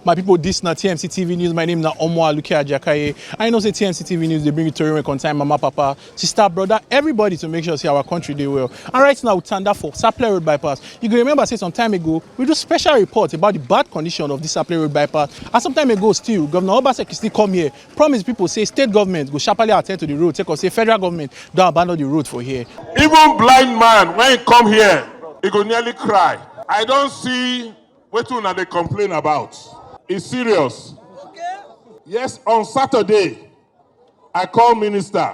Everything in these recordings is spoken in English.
My people, this na TMC TV News. My name is Omo Aluke Ajakaye. I know say TMC TV News, they bring you to when time mama, papa, sister, brother, everybody to make sure see our country they well. And right now, we stand up for Sapele Road bypass. You can remember say some time ago, we do special report about the bad condition of this Sapele Road bypass. And some time ago still, Governor Obaseki still come here, promise people say state government go sharply attend to the road, take us say federal government don't abandon the road for here. Even blind man, when he come here, he go nearly cry. I don't see what they complain about. It's serious. Okay. Yes, on Saturday, I called Minister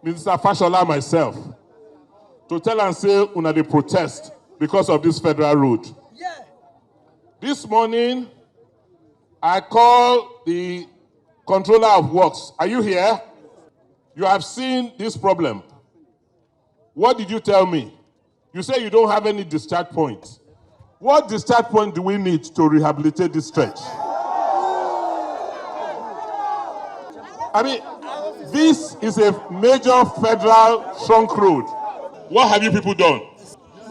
Fashola myself, to tell and say they protest because of this federal road. Yeah. This morning, I called the controller of works. Are you here? You have seen this problem. What did you tell me? You say you don't have any discharge points. What discharge point do we need to rehabilitate this stretch? I mean, this is a major federal trunk road. What have you people done?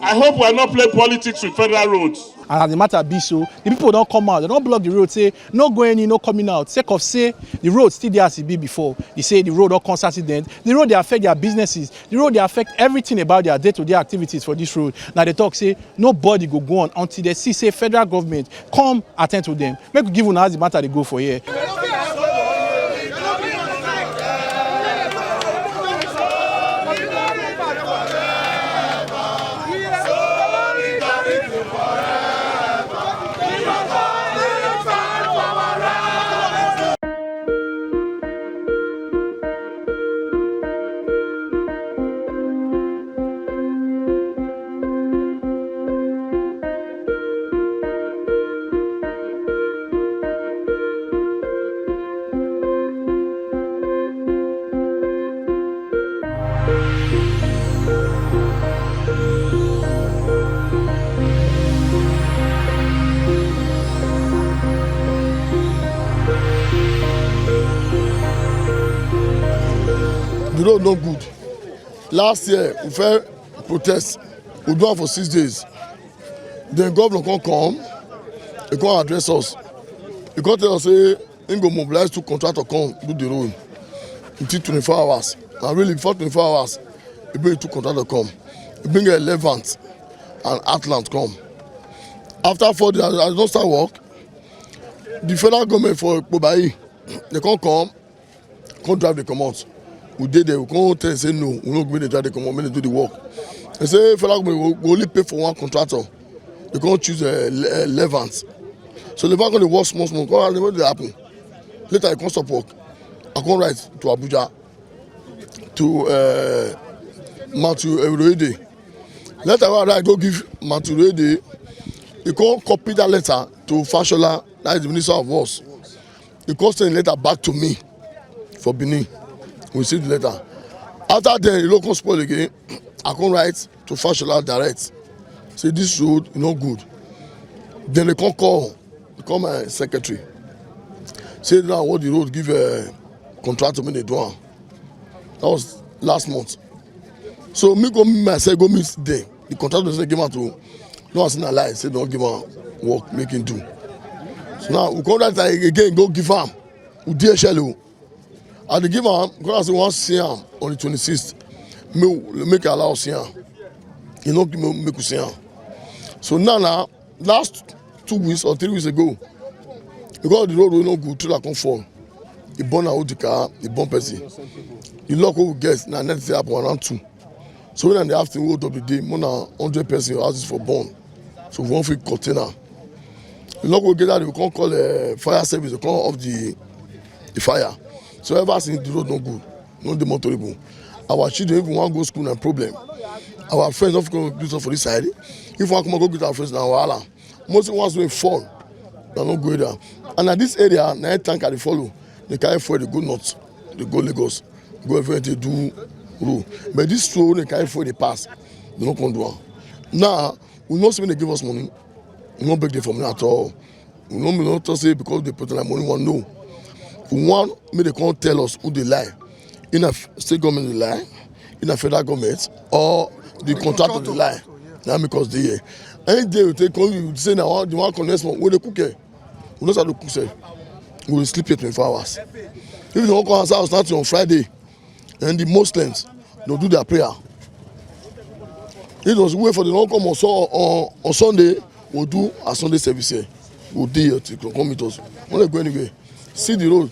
I hope we are not playing politics with federal roads. And as the matter be so, the people don't come out, they don't block the road, say no going in, no coming out. Sake of say the road still there as it be before. They say the road don't cause accident, the road they affect their businesses, the road they affect everything about their day-to-day activities for this road. Now they talk say nobody go on until they see say federal government come attend to them. Make we give you as the matter they go for here. The road no good. Last year, we fair protest. We do it for 6 days. Then governor can come, he can address us. He can tell us, say, he go mobilize 2 contractors come do the road until 24 hours. And really, before 24 hours, he bring 2 contractors come. He bring a Levant and Atlant come. After 4 days, I don't start work. The federal government for Kobai, they can't come drive the command. We did there, we can't tell say no, we don't go to drive the command, we do the work. They say federal government will only pay for 1 contractor. They can't choose a Levant. So Levant can work small, what did happen? Later I can't stop work. I can't write to Abuja, to Matthew Eroede. Later I go give Matthew Eroede, he can't copy that letter to Fashola, that is the Minister of Works. He can't send a letter back to me for Benin. We received the letter. After then, the local spoil again, I can't write to Fashola direct. Say this road is not good. Then they can't call my secretary. Say now what the road give a contract to me they do. That was last month. So me go meet myself, go meet there. The contractor say give out to no one say na lie, say don't give am work, make him do. So now we come that again, go give am. We DHL. And they give am, because I want to see him on the 26th. Make allow see him. You know, make you see him. So now, last 2 weeks or 3 weeks ago, because the road will not go through that can fall. He burn out the car, he burn person. The lock will get, now next day happen around 2. So when they have to hold up the day, more than 100 person houses for burn. So we won't fit container. The lock will get that, we can't call a fire service, they can't off the fire. So ever since the road no good, no demonstrable. Our children, if we want to go to school, no problem. Our friends don't go do stuff for this side. If we want to go with our friends, now wahala. Most ones will fall, they don't go there. And at this area, na tank they follow. They carry for the go north, they go Lagos, go everywhere they do road. But this road they carry for the pass, they don't come do it. Now we know when they give us money, we don't beg them for money at all. We don't say because they put in money, one no. One, may they can't tell us who they lie. In a state government they lie, in a federal government, or the contractor they lie. Now because they Any day you take you say now the one connect where they cook here. we no start to cook sef, we will sleep here 24 hours. If you wan come answer us starting on Friday, and the Muslims dey do their prayer. If you wait for the wan come on Sunday, we'll do a Sunday service here. We'll dey here till come meet us. We no dey go anywhere. See the road.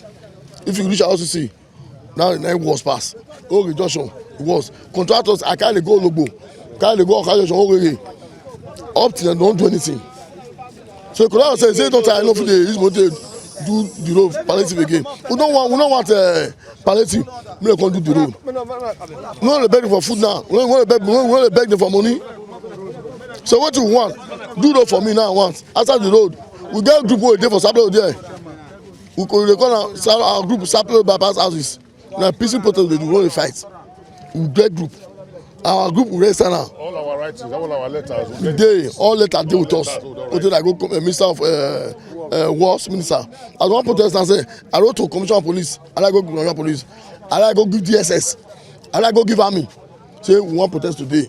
If you reach our house, you see. Now the night was pass. Oge junction was. Contractors, I can't go Logbo. Can't go Oka junction Oge. Up till they don't do anything. So contractors say don't I know if they use motor do the road palliative again. We don't want palliative. We can't do the road. We want to beg for food now. We want to beg them for money. So what you want? Do road for me now once. After the road, we get group where dey for Sapele there. We call our group Sapele bypass houses. Now peaceful protest they do not fight. We get group. Our group will rest now. All our writings, all our letters. They all letters deal with us. Until I go Minister of Wars Minister. As one protest and say, I wrote to Commissioner of Police. I like go give Commissioner of Police. I like go give DSS. I like go give Army. Say we want protest today.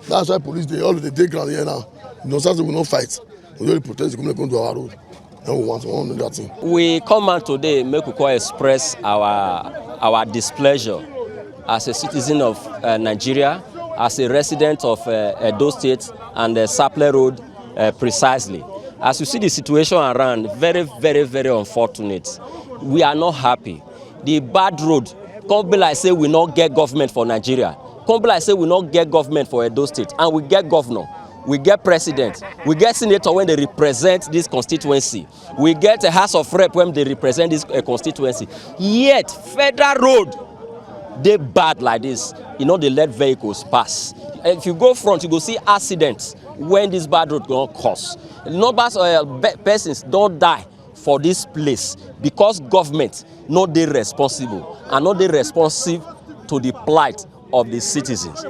That's why police they all the day ground here now. No sense we not fight. We only protest. We come to our road. And we want that thing. We come out today make we call express our displeasure as a citizen of Nigeria, as a resident of Edo State and Sapele Road precisely. As you see the situation around, very, very, very unfortunate. We are not happy. The bad road, come be like say we not get government for Nigeria. Come be like say we not get government for Edo State. And we get governor, we get president, we get senator when they represent this constituency. We get a House of Rep when they represent this constituency. Yet, federal road, they bad like this, you know, they let vehicles pass. If you go front, you go see accidents when this bad road gonna cause. Numbers of persons don't die for this place because government not they responsible and not they responsive to the plight of the citizens.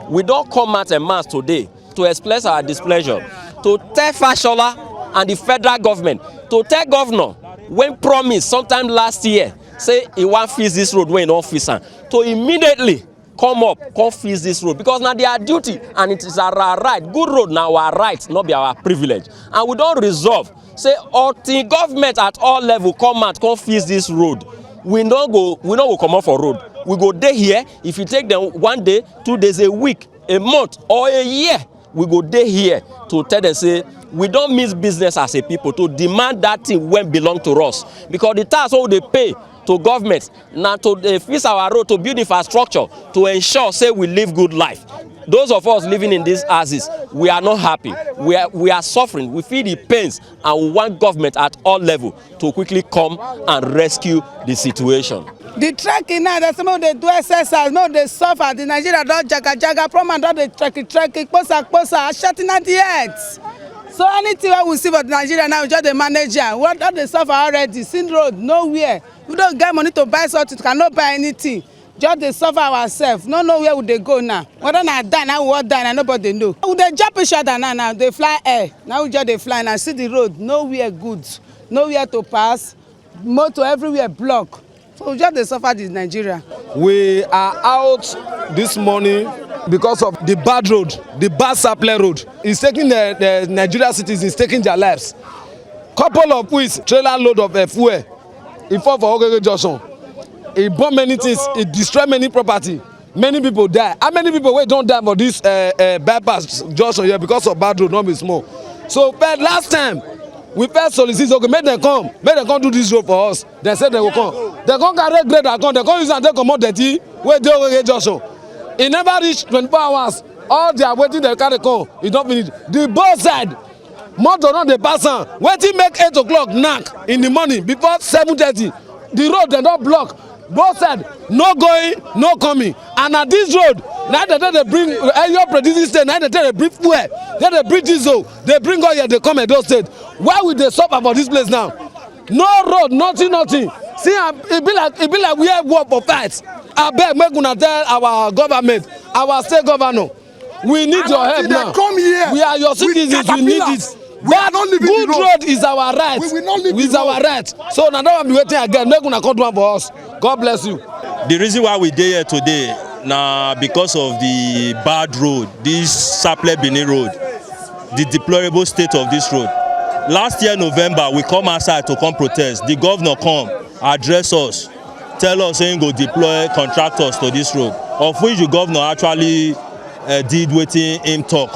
We don't come out en mass today to express our displeasure, to tell Fashola and the federal government, to tell governor when promised sometime last year, say he want fix this road when he don't fix am, to immediately come fix this road because now their duty and it is our right. Good road now our right, not be our privilege. And we don't resolve, say until government at all level come out, come fix this road. We no go come out for road. We go dey here. If you take them 1 day, 2 days, a week, a month, or a year, we go dey here to tell them say we don't miss business as a people to demand that thing when belong to us because the tax all they pay to government now to fix our road, to build infrastructure, to ensure say we live good life. Those of us living in these houses, we are not happy. We are suffering. We feel the pains, and we want government at all level to quickly come and rescue the situation. The trekking now, that some of they do exercise, no they suffer. The Nigeria don't jaga, problem don't they trekking, posa, shutting at the heads. So anything we see for Nigeria now, just the manager. What don't they suffer already? Sin road, nowhere. We don't get money to buy something, cannot buy anything. Just they suffer ourselves. No know where would they go now. Whether not die, now we what die, and nobody know. Would they jump each other now? They fly air. Now we just they fly now. See the road, nowhere good, nowhere to pass. Motor everywhere block. So we just they suffer this Nigeria. We are out this morning because of the bad road, the bad Sapele road. It's taking the Nigeria citizens, taking their lives. Couple of weeks, trailer load of fuel. It fall for Ogege Junction. It burn many things. It destroy many property. Many people die. How many people wey don't die for this bypass junction here because of bad road, not be small. So but last time we first solicit, okay, make them come do this road for us. They said they will come. They come carry grader come. They come use and take comot dirty wey dey Ogege Junction. E never reach 24 hours. All they are waiting, they carry come. E don finish. The both side motor no dey pass am. Wetin make 8 o'clock knack in the morning before 7:30? The road dem don block. Both sides, no going, no coming. And at this road, now they bring your producing state, now they bring fuel, then they bring diesel, they bring all here, they come at those states. Why would they suffer for this place now? No road, nothing. See, it be like we have war for fights. I beg, make una tell our government, our state governor, we need your help now. Come here. We are your citizens, we need it. But good road is our right. We will not leave it's our right. So now don't be waiting again. Make una come do one for us. God bless you. The reason why we dey here today na because of the bad road, this Sapele Benin road, the deplorable state of this road. Last year November we come outside to come protest. The governor come address us, tell us saying go deploy contractors to this road, of which the governor actually did wetin him talk.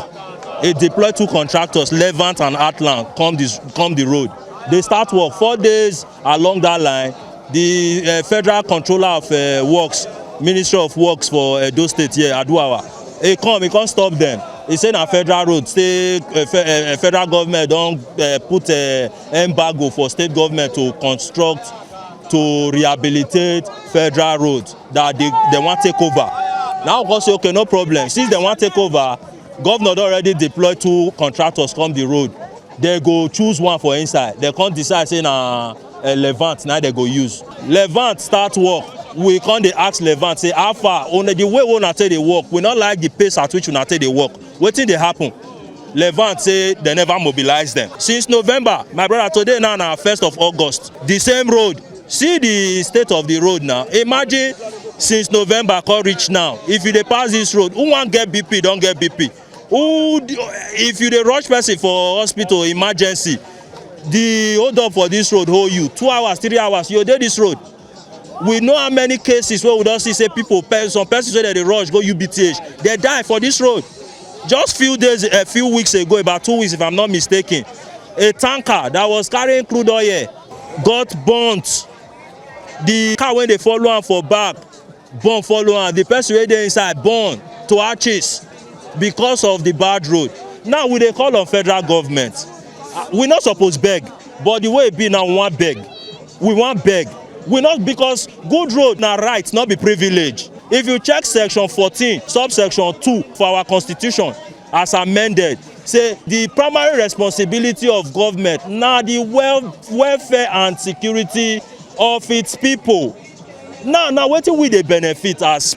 He deployed 2 contractors, Levant and Atlant, come the road. They start work 4 days along that line. The federal controller of works, Ministry of Works for Edo State here, Aduawa, he can't stop them. He say na federal road, state federal government don put embargo for state government to construct, to rehabilitate federal roads that they want take over. Now we say okay, no problem. Since they want take over, governor don already deploy 2 contractors come the road. They go choose one for inside. They can't decide say na Levant now they go use. Levant start work. We can't dey ask Levant say how far only the way una take dey work. We not like the pace at which una take dey work. Wetin dey happen? Levant say they never mobilize them. Since November, my brother, today now na 1st of August. The same road. See the state of the road now. Imagine since November come reach now. If you dey pass this road, who wan get BP don get BP. If you dey rush person for hospital emergency, the hold up for this road hold you 2 hours 3 hours you dey this road. We know how many cases wey we don see say people, some persons wey dey rush go UBTH, they die for this road. Just a few weeks ago, about 2 weeks if I'm not mistaken, a tanker that was carrying crude oil got burnt. The car wey dey follow am for back burn follow am. The person wey dey inside burn to ashes because of the bad road. Now we dey call on federal government. We not suppose beg, but the way e be now we wan beg. We wan beg. We not, because good road na right, not be privilege. If you check section 14 subsection 2 for our constitution as amended, say the primary responsibility of government na the welfare and security of its people. Now wetin we dey benefit as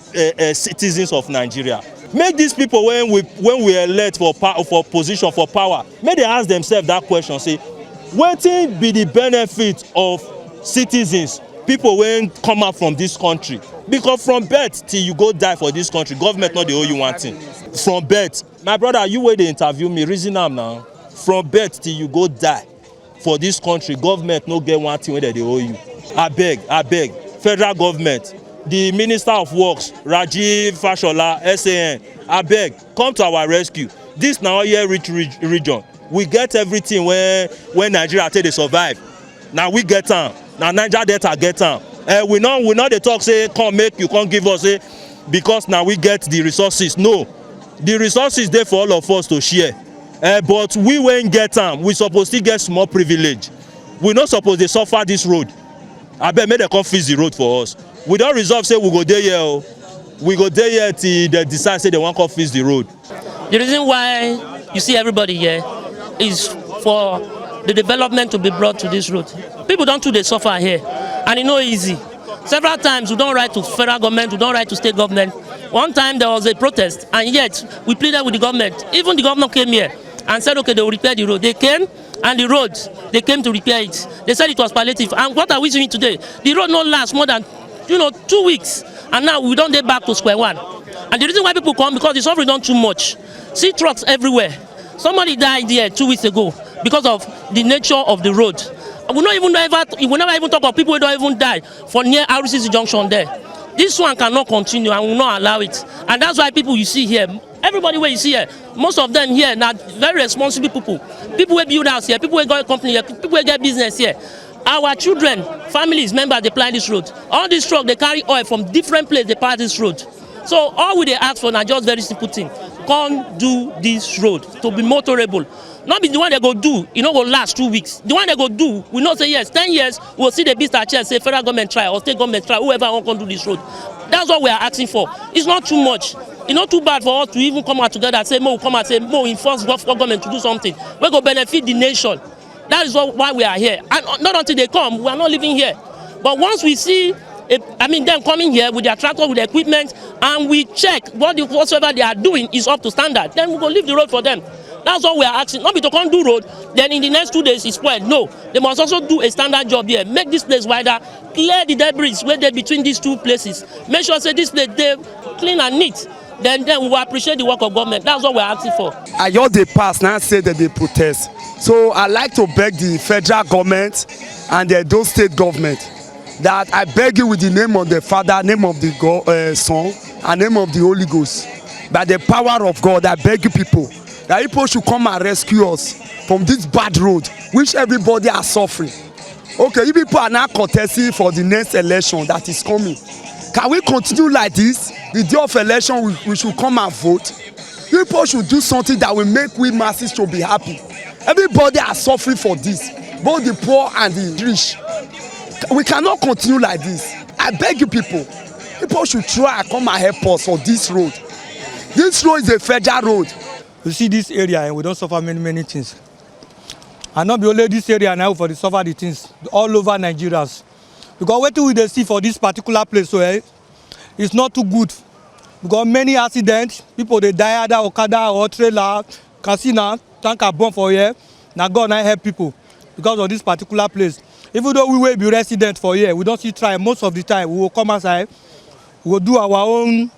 citizens of Nigeria. Make these people when we elect for position for power, make they ask themselves that question, say wetin be the benefit of citizens, people wey come out from this country? Because from birth till you go die for this country, government no dey owe you one thing. From birth, my brother, you wey dey interview me, reason am now. From birth till you go die for this country, government no get one thing wey dey owe you. Abeg, federal government, the Minister of Works, Rajiv Fashola, SAN, abeg, come to our rescue. This na oil rich region. We get everything when Nigeria take dey survive. Now we get am. Na Niger Delta get am. We no dey talk say come make you come give us, say because now we get the resources. No, the resources dey for all of us to share. But we wey get am, we suppose still get small privilege. We no suppose dey suffer this road. Abeg, make dem come fix the road for us. We don resolve say we go dey here o. We go dey here till they decide say they wan come fix the road. The reason why you see everybody here is for the development to be brought to this road. People don't too dey suffer here, and it's not easy. Several times we don't write to federal government, we don't write to state government. One time there was a protest, and yet we pleaded with the government. Even the governor came here and said, okay, they will repair the road. They came, and the road, they came to repair it. They said it was palliative. And what are we doing today? The road not last more than 2 weeks, and now we don't get back to square one. And the reason why people come, because the suffering done too much. See trucks everywhere. Somebody died there 2 weeks ago because of the nature of the road. We never even talk of people who don't even die for near RCC junction there. This one cannot continue, and we will not allow it. And that's why people you see here, everybody where you see here, most of them here now very responsible people. People who build house here, people who got a company here, people who get business here. Our children, families, members, they ply this road. All these trucks, they carry oil from different places, they pass this road. So all we they ask for now just very simple thing. Come do this road to be motorable. Not be the one they go do, it not go last 2 weeks. The one they go do, we not say yes, 10 years, we'll see the beast chair say federal government try or state government try, whoever want to do this road. That's what we are asking for. It's not too much. It's not too bad for us to even come out together and say, Mo, come out, say, Mo, enforce government to do something. We go benefit the nation. That is why we are here. And not until they come, we are not living here. But once we see, them coming here with their tractor, with their equipment, and we check whatsoever they are doing is up to standard, then we go leave the road for them. That's what we are asking. Not be to come do road, then in the next 2 days it's spoiled. No, they must also do a standard job here. Make this place wider, clear the debris where they're between these two places. Make sure say this place they clean and neat. then we will appreciate the work of government. That's what we're asking for. I just dey pass now say that they protest. So I like to beg the federal government and the Edo state government that I beg you with the name of the Father, name of the Son, and name of the Holy Ghost. By the power of God, I beg you people that people should come and rescue us from this bad road which everybody are suffering. Okay, you people are now contesting for the next election that is coming. Can we continue like this? The day of election, we should come and vote. People should do something that will make we masses to be happy. Everybody are suffering for this, both the poor and the rich. We cannot continue like this. I beg you people should try and come and help us for this road. This road is a federal road. You see this area and we don't suffer many things. And not be only this area now for the suffer the things all over Nigerians. Because what we dey see for this particular place, so it's not too good. Because many accidents, people they die either Okada or trailer, casino, tanker bomb for here. Now God not help people because of this particular place. Even though we will be resident for here, we don't see try. Most of the time we will come outside, we will do our own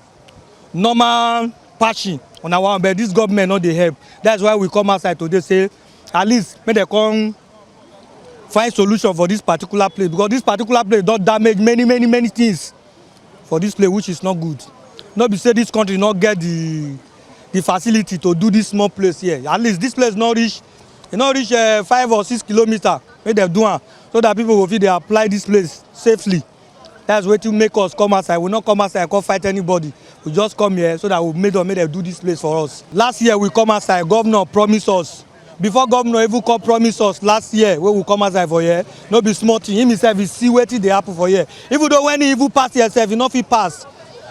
normal patching on our own, but this government not dey help. That's why we come outside today say at least make they come find solution for this particular place, because this particular place don damage many things for this place, which is not good. Not be say this country not get the facility to do this small place here. At least this place not reach 5 or 6 kilometers. Make them do it so that people will feel they apply this place safely. That's what to make us come outside. We not come outside and come fight anybody. We just come here so that we make them do this place for us. Last year we come outside, governor promised us. Before governor even come promise us last year when we come outside for here, no be small thing. Him himself he see wetin dey happen for here. Even though when he even pass himself, he no fit pass.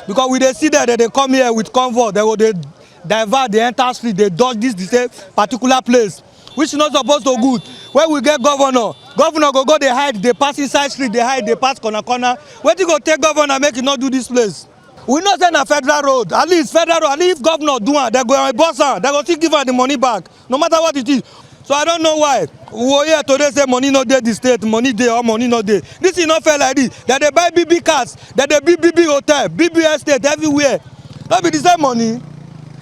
Because we dey see that they come here with convoy, they go dey divert the entire street, they dodge this the same particular place, which is not supposed to good. When we get governor go dey hide, dey pass inside street, dey hide, dey pass corner. Wetin go take governor make he not do this place? We not say na federal road. At least federal road, at least if governor do it, they go boss am, they go still give am the money back, no matter what it is. So I don't know why. We here today say money not dey the state, money dey or money not dey. This is not fair like this. That they buy BB cars, that they build BB hotel, BB estate everywhere. That be the same money.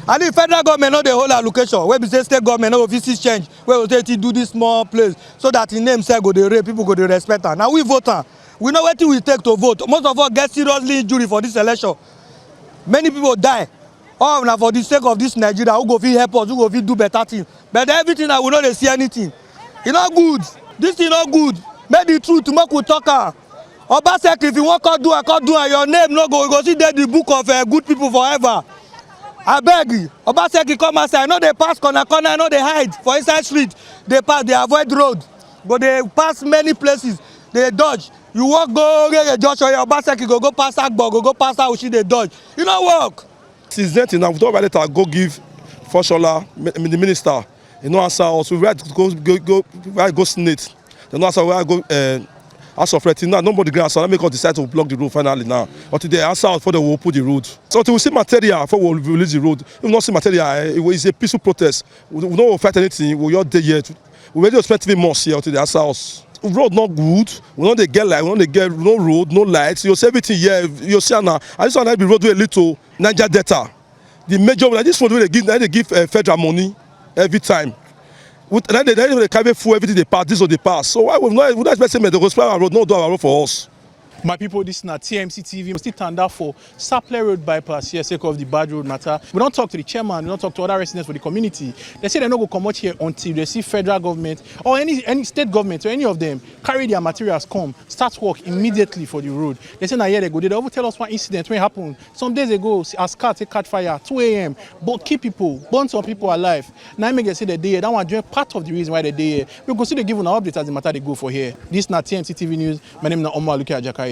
And the federal government not the whole allocation. Where be say state government no offices change. Where we say to do this small place so that in name say go dey rate, people go dey respect am. Now we vote am. We know what we take to vote. Most of us get seriously injured for this election. Many people die. All now for the sake of this Nigeria, who go fit help us, who go fit do better things. But everything that we know they see anything. It's not good. This is not good. Make the truth to make we talk am. Obaseki, if you want to do it, your name no go see there the book of good people forever. I beg you. Obaseki come outside. I know they pass corner, I know they hide for inside street. They pass, they avoid road. But they pass many places. They dodge. You walk go Joshua Obaseki go pass Agbo, go pass Aushi, they dodge. You don't work. Since then, now we don't let her go give Fashola, the minister. You know, answer us. We write go Senate. They know answer where I go House of Reps. Now nobody grants. So let me go decide to block the road finally now. But they answer out for the will put the road. So until we see material before we release the road. If we not see material, it's a peaceful protest. We don't fight anything. We are there yet. We already expect to be more here until they answer us. Road not good. We don't get light. We don't get no road, no lights. You see everything here. You see now. I just want to be road with a little Niger Delta. The major one. This road they give federal money every time. Then they carry full everything they pass. This or they pass. So why we not expect them to go spray our road? No do our road for us. My people, this is not TMC TV. We still stand up for Sapler Road bypass here, sake of the bad road matter. We don't talk to the chairman, we don't talk to other residents for the community. They say they're not going to come out here until they see federal government or any state government or any of them carry their materials, start work immediately for the road. They say now here they go. They over tell us one incident when it happened some days ago. As car take catch fire, 2 a.m. But keep people, burn some people alive. Now I make they say they day here. That one doing part of the reason why they day here. We go see they give an update as the matter they go for here. This is not TMC TV news. My name is Omwa Lukia Jakaye.